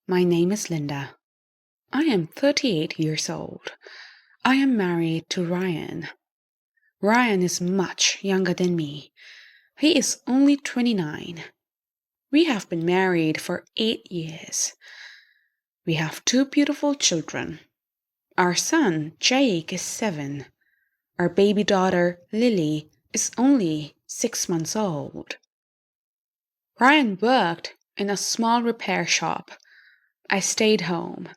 My name is Linda. I am 38 years old. I am married to Ryan. Ryan is much younger than me. He is only 29. We have been married for 8 years. We have 2 beautiful children. Our son, Jake, is 7. Our baby daughter, Lily, is only 6 months old. Ryan worked in a small repair shop. I stayed home.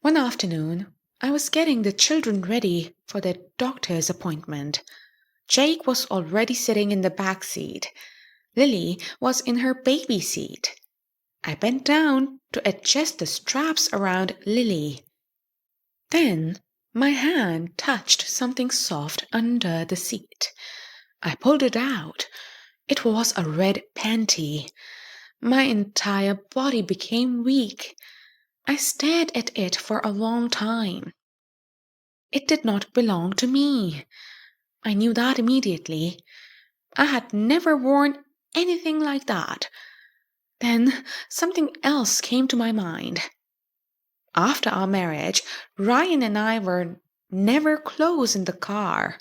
One afternoon, I was getting the children ready for their doctor's appointment. Jake was already sitting in the back seat. Lily was in her baby seat. I bent down to adjust the straps around Lily. Then my hand touched something soft under the seat. I pulled it out. It was a red panty. My entire body became weak. I stared at it for a long time. It did not belong to me. I knew that immediately. I had never worn anything like that. Then something else came to my mind. After our marriage, Ryan and I were never close in the car.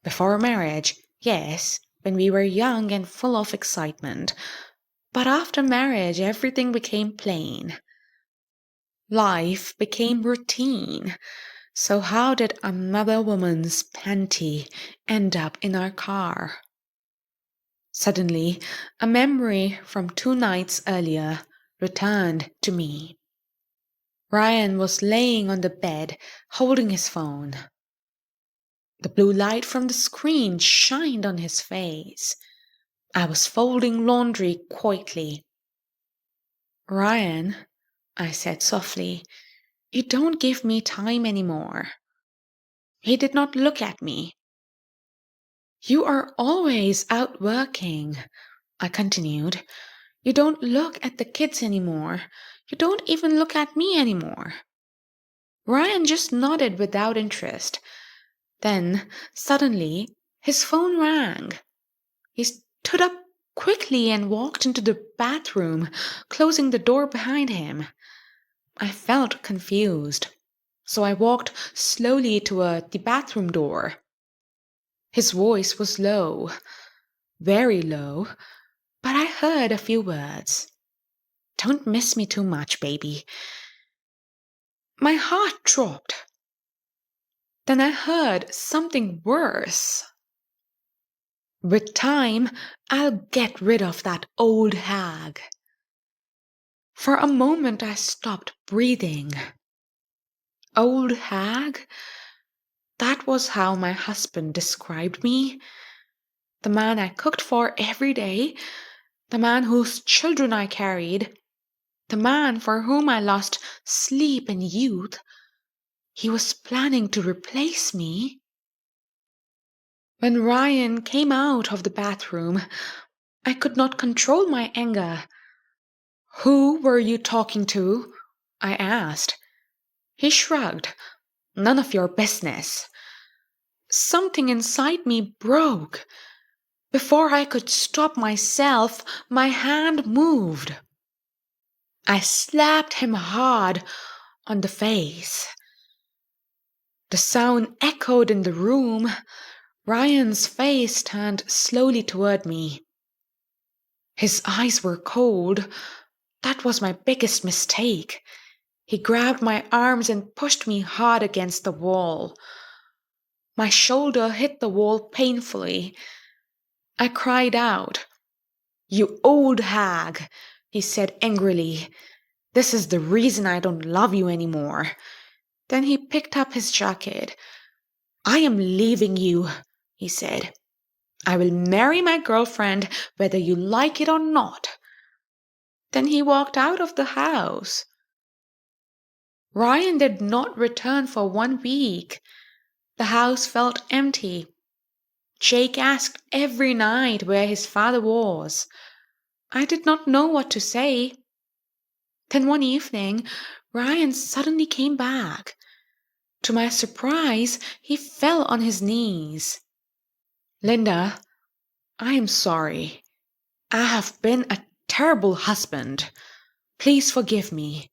Before marriage, yes, when we were young and full of excitement. But after marriage, everything became plain. Life became routine. So how did another woman's panty end up in our car? Suddenly, a memory from 2 nights earlier returned to me. Ryan was laying on the bed, holding his phone. The blue light from the screen shined on his face. I was folding laundry quietly. "Ryan," I said softly, "you don't give me time anymore." He did not look at me. "You are always out working," I continued. "You don't look at the kids anymore. You don't even look at me anymore." Ryan just nodded without interest. Then, suddenly, his phone rang. He stood up quickly and walked into the bathroom, closing the door behind him. I felt confused, so I walked slowly toward the bathroom door. His voice was low, very low, but I heard a few words. "Don't miss me too much, baby." My heart dropped. Then I heard something worse. "With time, I'll get rid of that old hag." For a moment I stopped breathing. Old hag? That was how my husband described me. The man I cooked for every day, the man whose children I carried, the man for whom I lost sleep and youth. He was planning to replace me. When Ryan came out of the bathroom, I could not control my anger. "Who were you talking to?" I asked. He shrugged. "None of your business." Something inside me broke. Before I could stop myself, my hand moved. I slapped him hard on the face. The sound echoed in the room. Ryan's face turned slowly toward me. His eyes were cold. That was my biggest mistake. He grabbed my arms and pushed me hard against the wall. My shoulder hit the wall painfully. I cried out. "You old hag," he said angrily. "This is the reason I don't love you anymore." Then he picked up his jacket. "I am leaving you," he said. "I will marry my girlfriend whether you like it or not." Then he walked out of the house. Ryan did not return for 1 week. The house felt empty. Jake asked every night where his father was. I did not know what to say. Then one evening, Ryan suddenly came back. To my surprise, he fell on his knees. "Linda, I am sorry. I have been a terrible husband. Please forgive me."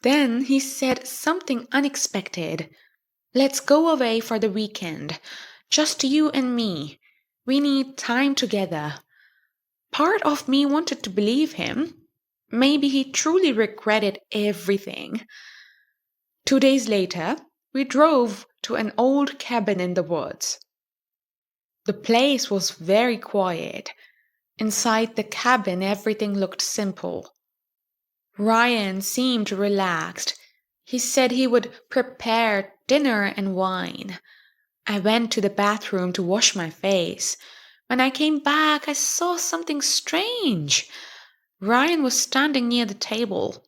Then he said something unexpected. "Let's go away for the weekend. Just you and me. We need time together." Part of me wanted to believe him. Maybe he truly regretted everything. 2 days later, we drove to an old cabin in the woods. The place was very quiet. Inside the cabin, everything looked simple. Ryan seemed relaxed. He said he would prepare dinner and wine. I went to the bathroom to wash my face. When I came back, I saw something strange. Ryan was standing near the table.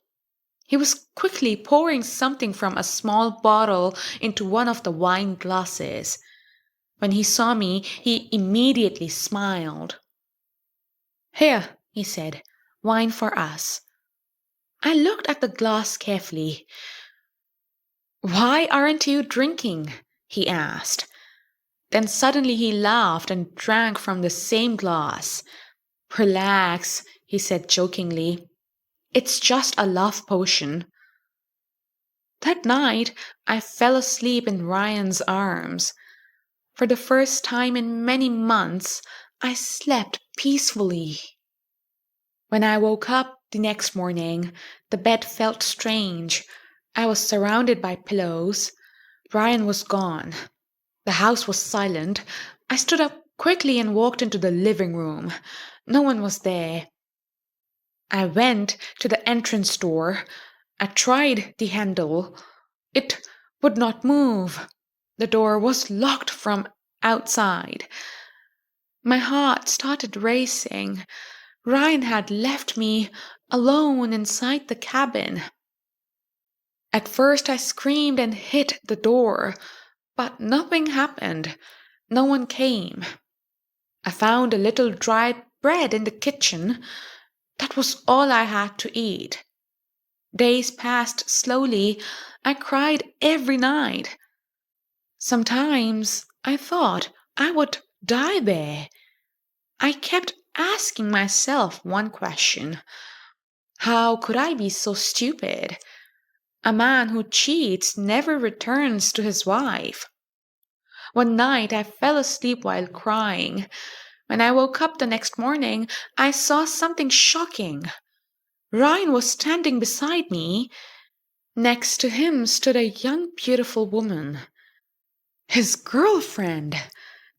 He was quickly pouring something from a small bottle into one of the wine glasses. When he saw me, he immediately smiled. "Here," he said, "wine for us." I looked at the glass carefully. "Why aren't you drinking?" he asked. Then suddenly he laughed and drank from the same glass. "Relax," he said jokingly. "It's just a love potion." That night, I fell asleep in Ryan's arms. For the first time in many months, I slept peacefully. When I woke up the next morning, the bed felt strange. I was surrounded by pillows. Ryan was gone. The house was silent. I stood up quickly and walked into the living room. No one was there. I went to the entrance door. I tried the handle. It would not move. The door was locked from outside. My heart started racing. Ryan had left me alone inside the cabin. At first I screamed and hit the door, but nothing happened. No one came. I found a little dried bread in the kitchen. That was all I had to eat. Days passed slowly. I cried every night. Sometimes I thought I would die there. I kept asking myself one question. How could I be so stupid? A man who cheats never returns to his wife. One night I fell asleep while crying. When I woke up the next morning, I saw something shocking. Ryan was standing beside me. Next to him stood a young, beautiful woman. His girlfriend!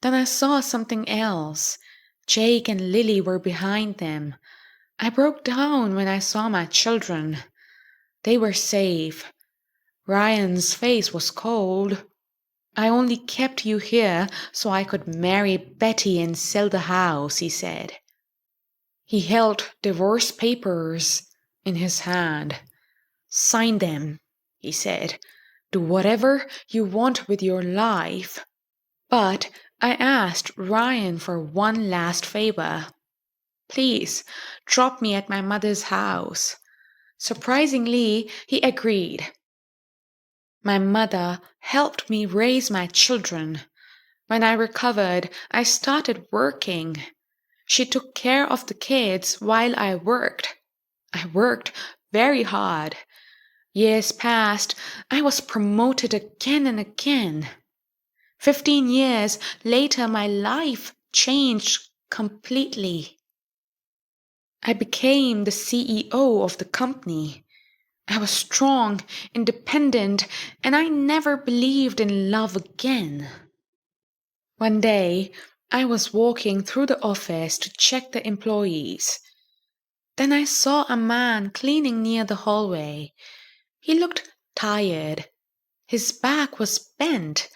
Then I saw something else. Jake and Lily were behind them. I broke down when I saw my children. They were safe. Ryan's face was cold. "I only kept you here so I could marry Betty and sell the house," he said. He held divorce papers in his hand. "Sign them," he said. "Do whatever you want with your life." But I asked Ryan for one last favor. "Please, drop me at my mother's house." Surprisingly, he agreed. My mother helped me raise my children. When I recovered, I started working. She took care of the kids while I worked. I worked very hard. Years passed. I was promoted again and again. 15 years later, my life changed completely. I became the CEO of the company. I was strong, independent, and I never believed in love again. One day, I was walking through the office to check the employees. Then I saw a man cleaning near the hallway. He looked tired. His back was bent.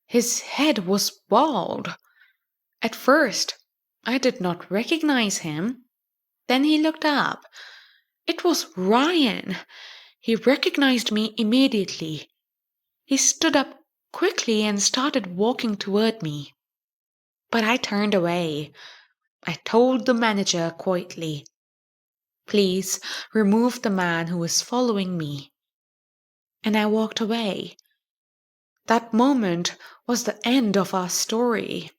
His head was bald. At first, I did not recognize him. Then he looked up. It was Ryan. He recognized me immediately. He stood up quickly and started walking toward me. But I turned away. I told the manager quietly, "Please remove the man who is following me." And I walked away. That moment was the end of our story.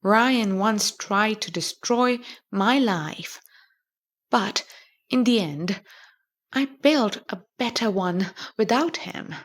Ryan once tried to destroy my life, but In the end, I built a better one without him.